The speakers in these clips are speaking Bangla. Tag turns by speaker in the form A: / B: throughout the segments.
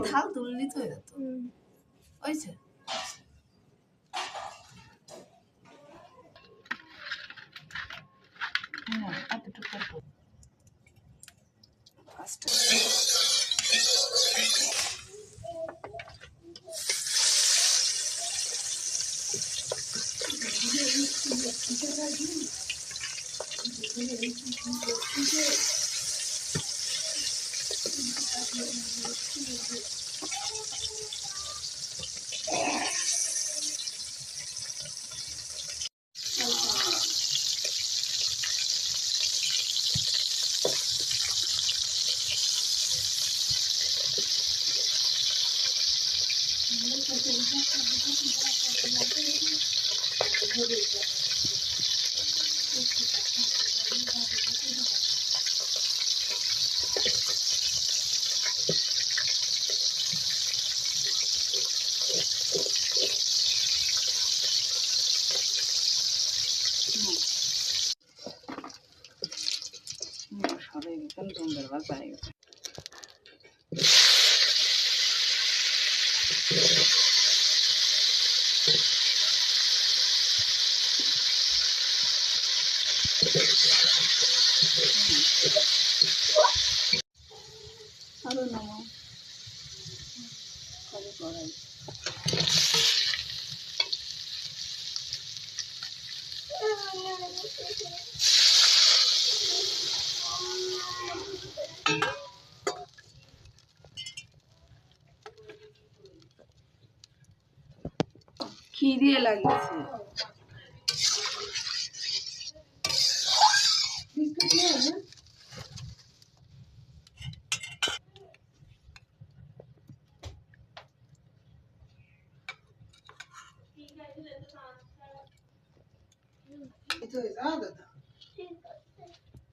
A: থাল তুললি তো এত হয়েছে। সবাই একদম সুন্দর ভাষা হয়ে গেছে। আরো নামাও কবে করাই খিদে লাগিয়েছে।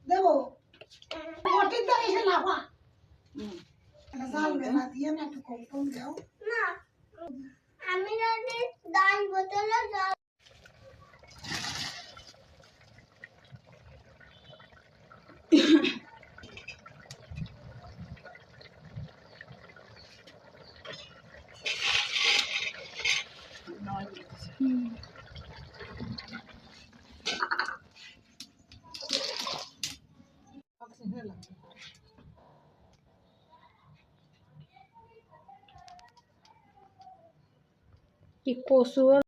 B: দেবো মোটির তো এসে লাফা জানবে না দিয়ে না একটু কম কম দাও না আমি যদি 10 বোতলে জল
C: কি কচু